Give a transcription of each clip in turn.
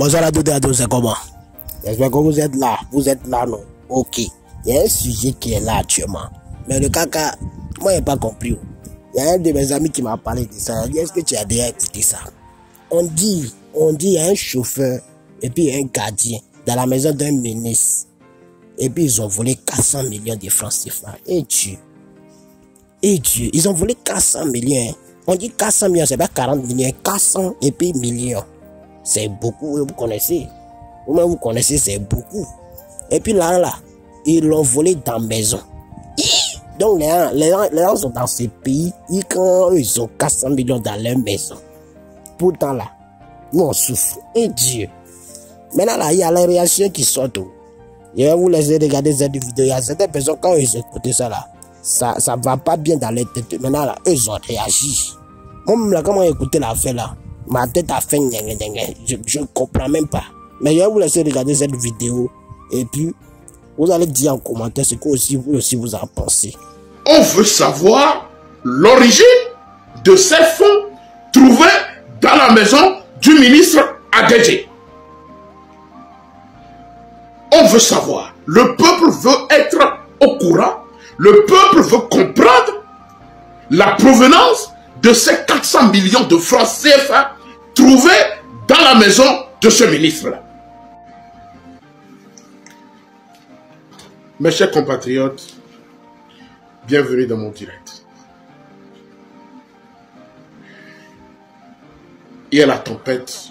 Bonsoir à toutes et à tous, c'est comment? J'espère que vous êtes là, non? Ok. Il y a un sujet qui est là actuellement. Mais le caca, moi, je n'ai pas compris. Il y a un de mes amis qui m'a parlé de ça. Il dit, est-ce que tu as déjà écouté ça? On dit, il y a un chauffeur et puis un gardien dans la maison d'un ministre. Et puis, ils ont volé 400 millions de francs CFA. Et Dieu, ils ont volé 400 millions. On dit 400 millions, c'est pas 40 millions. 400 et puis millions. C'est beaucoup, vous connaissez. Vous-même, vous connaissez, c'est beaucoup. Et puis là, ils l'ont volé dans la maison. Donc, les gens sont dans ce pays, quand ils ont 400 millions dans leur maison. Pourtant, là, nous, on souffre. Et Dieu. Maintenant, là, il y a les réactions qui sortent. Je vais vous laisser regarder cette vidéo. Il y a certaines personnes, quand ils écoutent ça, là, ça ne va pas bien dans leur tête. Maintenant, là, eux, ils ont réagi. Moi-même, là, comment écouter l'affaire, là, ma tête a fait je ne comprends même pas. Mais je vais vous laisser regarder cette vidéo. Et puis, vous allez dire en commentaire ce que vous aussi vous en pensez. On veut savoir l'origine de ces fonds trouvés dans la maison du ministre Adedje. On veut savoir. Le peuple veut être au courant. Le peuple veut comprendre la provenance de ces 400 millions de francs CFA trouvés dans la maison de ce ministre-là. Mes chers compatriotes, bienvenue dans mon direct. Il y a la tempête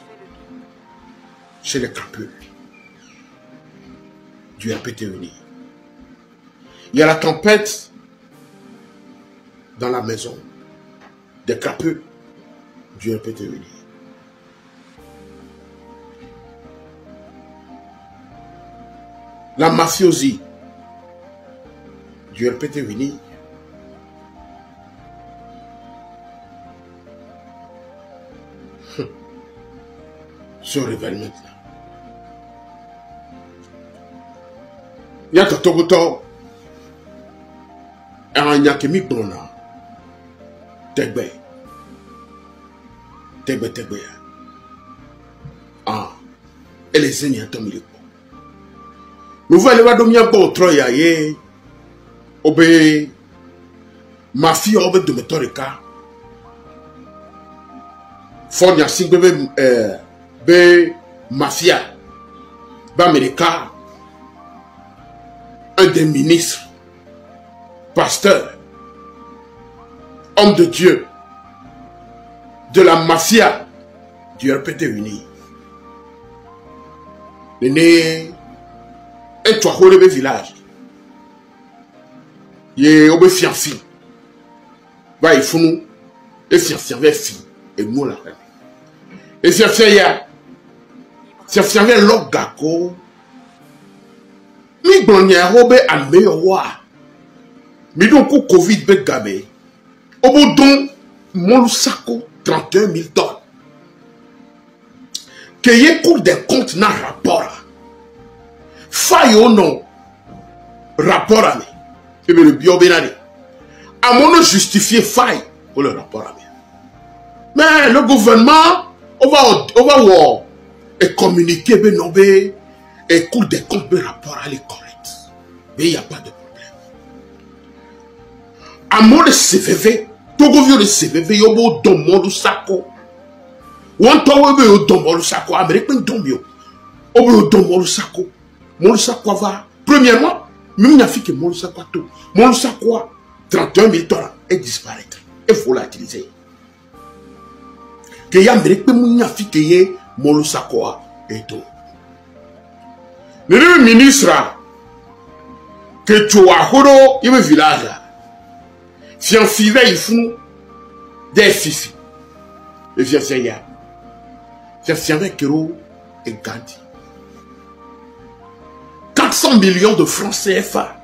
chez les crapulles du RPT Uni. Il y a la tempête dans la maison des crapulles du RPT Uni. La mafiosie du RPT Uni se révèle maintenant. Il y a Totogoto et un Yakemi Brona. Tegbe. Ah, et les ennemis atomiques. Nous voulons voir domia pour Troya ye. Obe ma fille obe de metorika. Fonya sing be mafia. Ba Amerika. Un des ministres, pasteur, homme de Dieu, de la mafia du RPT Uni. Né et toi le village. Yé obe fianfi. Va il faut nous et fianfi avec fille et nous la. Et fianfi ya. Fianfi avec l'ogako. Mi gbonye robe ame wa. Mi don ko Covid be gabe. Obo don mon sako 31 000 tonnes. Que y cour des comptes na rapport. Faille ou non rapport à mi. Et le bio benani. À mon justifier faille pour le rapport à mi. Mais le gouvernement on va voir et communiquer ben nobé. Et cours des comptes, le rapport à correct. Mais il n'y a pas de problème. À mon CVV, Togo vieux le CVV, yobo domo le sako. One tower be domo le sako, américain domio. Obo domo le sako. Mon sako va. Premièrement, même n'y a fait que mon sako tout. Mon sako 31 000 tonnes et disparaître. Il faut l'utiliser. Que y a américain n'y a fait que mon sako et tout. Le ministre que tu as horo il me village fianfi il fou des fifi le fianfi ya fianfi avec Kero et Gandhi 400 millions de francs CFA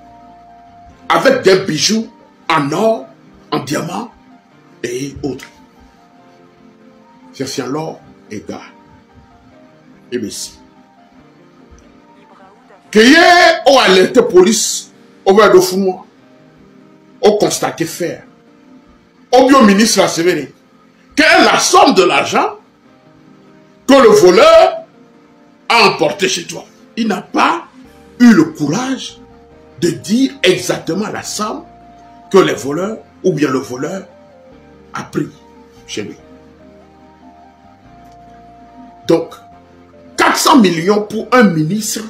avec des bijoux en or, en diamant et autres. Fianfi en l'or et gars et messi que hier, on a alerté police, on va de fou, on constate faire. Au bio ministre a sévéré. Quelle est la somme de l'argent que le voleur à emporter chez toi. Il n'a pas eu le courage de dire exactement la somme que les voleurs ou bien le voleur a pris chez lui. Donc, 400 millions pour un ministre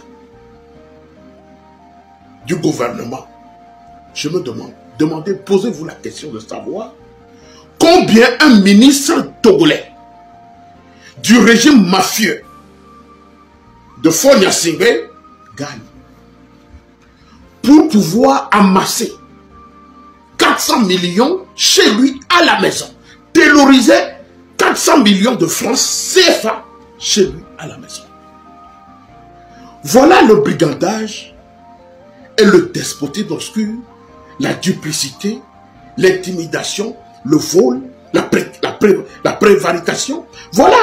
du gouvernement. Je me demande, posez-vous la question de savoir combien un ministre togolais du régime mafieux de Faure Gnassingbé gagne pour pouvoir amasser 400 millions chez lui à la maison. Terroriser 400 millions de francs CFA chez lui à la maison. Voilà le brigandage et le despotisme obscur, la duplicité, l'intimidation, le vol, la prévarication. Voilà.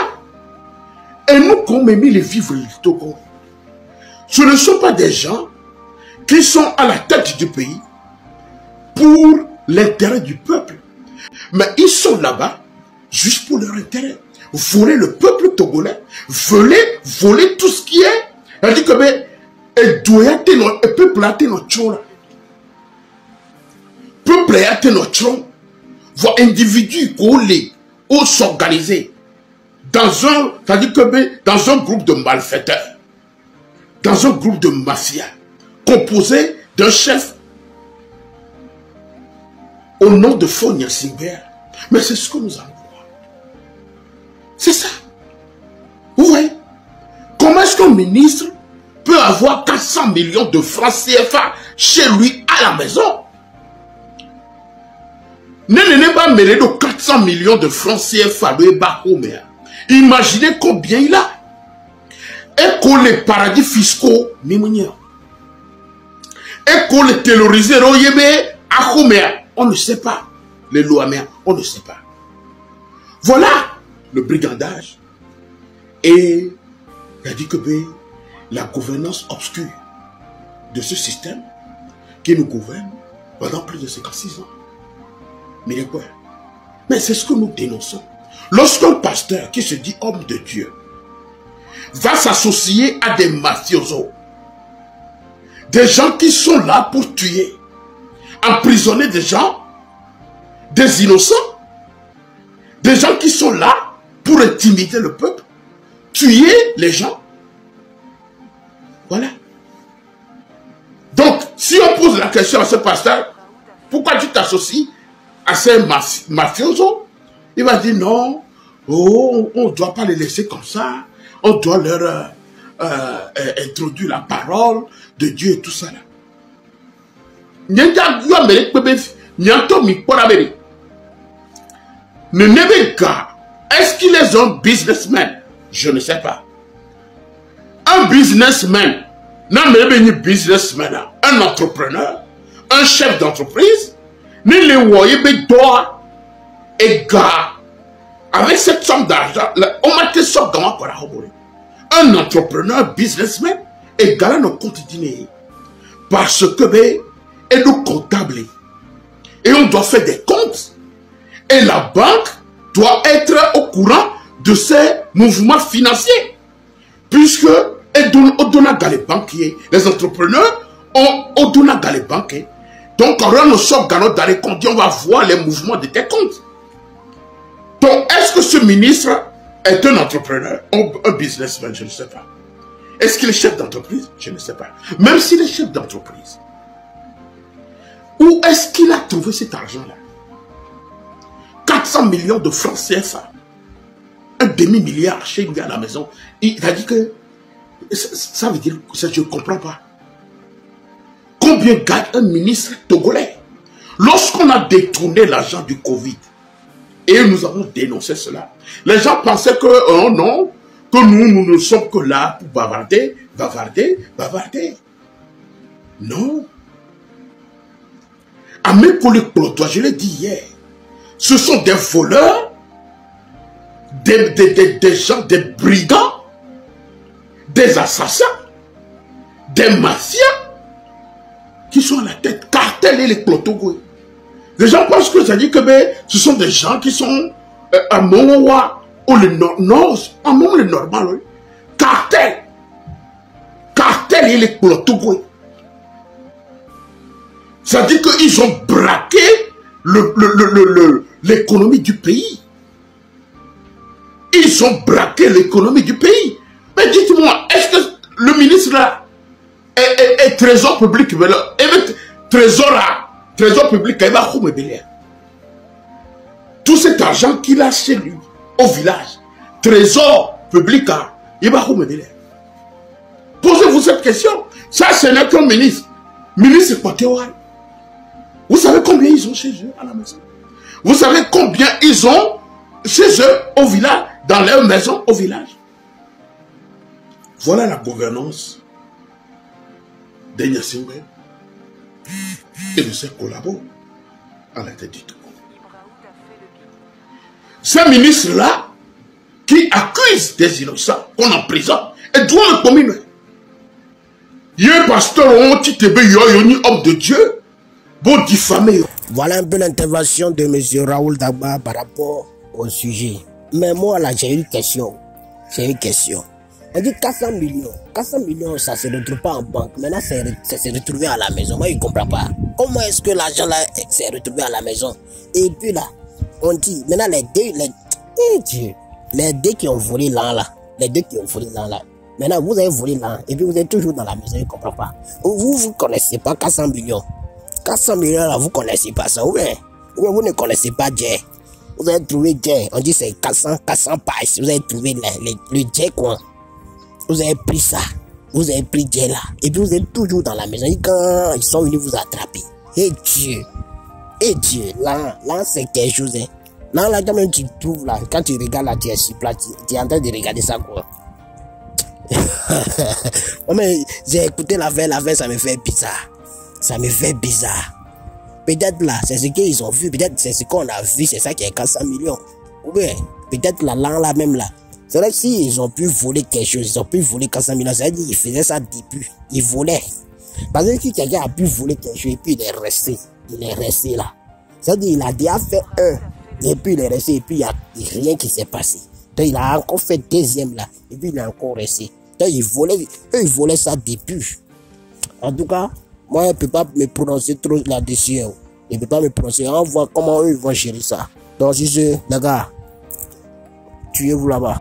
Et nous, comme mis les vivres du Togo, ce ne sont pas des gens qui sont à la tête du pays pour l'intérêt du peuple. Mais ils sont là-bas juste pour leur intérêt. Voler le peuple togolais, voler tout ce qui est. Elle dit que peuple a nos tchons. Peuple a nos tchons. Vos individus ou s'organiser dans un groupe de malfaiteurs, dans un groupe de mafia, composé d'un chef au nom de Faure Gnassingbé. Mais c'est ce que nous allons voir. C'est ça. Vous voyez? Comment est-ce qu'un ministre peut avoir 400 millions de francs CFA chez lui à la maison? Ne pas mêler de 400 millions de francs CFA. Imaginez combien il a. Et que les paradis fiscaux, et que les terrorisés, on ne sait pas. Les lois, on ne sait pas. Voilà le brigandage. Et il a dit que la gouvernance obscure de ce système qui nous gouverne pendant plus de 56 ans. Mais quoi? Mais c'est ce que nous dénonçons. Lorsqu'un pasteur qui se dit homme de Dieu va s'associer à des mafiosos, des gens qui sont là pour tuer, emprisonner des gens, des innocents, des gens qui sont là pour intimider le peuple, tuer les gens. Voilà. Donc, si on pose la question à ce pasteur, pourquoi tu t'associes à ces mafiosos? Il va dire non, oh, on ne doit pas les laisser comme ça, on doit leur introduire la parole de Dieu et tout ça là. Est-ce qu'il est un businessman? Je ne sais pas. Un businessman, un entrepreneur, un chef d'entreprise, avec cette somme d'argent, on m'a dit ça dans un entrepreneur, businessman, égal à nos quotidiens. Parce que, et nous comptables. Et on doit faire des comptes. Et la banque doit être au courant de ces mouvements financiers. Puisque, les banquiers, les entrepreneurs, on donne les banquiers. Donc, quand on sort dans les comptes, on va voir les mouvements de tes comptes. Donc, est-ce que ce ministre est un entrepreneur, un businessman? Je ne sais pas. Est-ce qu'il est chef d'entreprise? Je ne sais pas. Même s'il est chef d'entreprise, où est-ce qu'il a trouvé cet argent-là? 400 millions de francs CFA. Un demi-milliard chez lui à la maison. Il a dit que ça veut dire que je ne comprends pas. Combien gagne un ministre togolais? Lorsqu'on a détourné l'argent du Covid, et nous avons dénoncé cela, les gens pensaient que, oh non, que nous ne sommes que là pour bavarder. Non. Amen pour les plotois, je l'ai dit hier, ce sont des voleurs, des gens, des brigands, des assassins, des mafias, qui sont à la tête, cartel et les plotogoïs. Les gens pensent que ça dit que ce sont des gens qui sont à Mongowa ou le Nord, à Mont le normal, cartel. il est clotoué. Ça dit qu'ils ont braqué l'économie du pays. Ils ont braqué l'économie du pays. Mais dites-moi, est-ce que le ministre là est trésor public? Trésor public, il va tout cet argent qu'il a chez lui, au village, trésor public, il va posez-vous cette question. Ça, c'est notre ministre. Ministre Patéoual. Vous savez combien ils ont chez eux à la maison? Vous savez combien ils ont chez eux au village, dans leur maison au village? Voilà la gouvernance d'Enyasingwe et de ses collaborateurs à la tête du tout. Ce ministre-là qui accuse des innocents qu'on emprisonne et doit le commune. Il y a un pasteur, homme de Dieu, pour diffamer. Voilà un peu l'intervention de M. Raoul Dagba par rapport au sujet. Mais moi, là, j'ai une question. On dit 400 millions. 400 millions, ça ne se retrouve pas en banque. Maintenant, ça s'est retrouvé à la maison. Moi, je ne comprends pas. Comment est-ce que l'argent là s'est retrouvé à la maison? Et puis là, on dit, maintenant, les deux qui ont volé là. Maintenant, vous avez volé là. Et puis, vous êtes toujours dans la maison. Je ne comprends pas. Vous ne connaissez pas 400 millions. 400 millions là, vous ne connaissez pas ça. Oui, vous ne connaissez pas Djé. Vous avez trouvé Djé. On dit c'est 400 pailles. Vous avez trouvé le Djé quoi. Vous avez pris ça. Vous avez pris Djé là. Et puis vous êtes toujours dans la maison. Et quand ils sont venus vous attraper. Et Dieu. Là c'est quelque chose. Hein. Là, quand même tu trouves là. Quand tu regardes là, tu es sur place. Tu es en train de regarder ça quoi. Mais j'ai écouté la veille, ça me fait bizarre. Peut-être là, c'est ce qu'ils ont vu, peut-être c'est ce qu'on a vu, c'est ça qui est 400 millions. Oui, peut-être là même là. C'est vrai que s'ils ont pu voler quelque chose, ils ont pu voler 400 millions, ça veut dire qu'ils faisaient ça début. Ils volaient. Parce que si quelqu'un a pu voler quelque chose et puis il est resté là. Ça veut dire qu'il a déjà fait un, et puis il est resté, et puis il n'y a rien qui s'est passé. Donc il a encore fait deuxième là, et puis il est encore resté. Donc ils volaient ça début. En tout cas, moi, je ne peux pas me prononcer trop là-dessus. Je ne peux pas me prononcer. On voit comment eux vont gérer ça. Donc, si c'est, les gars, tuez-vous là-bas.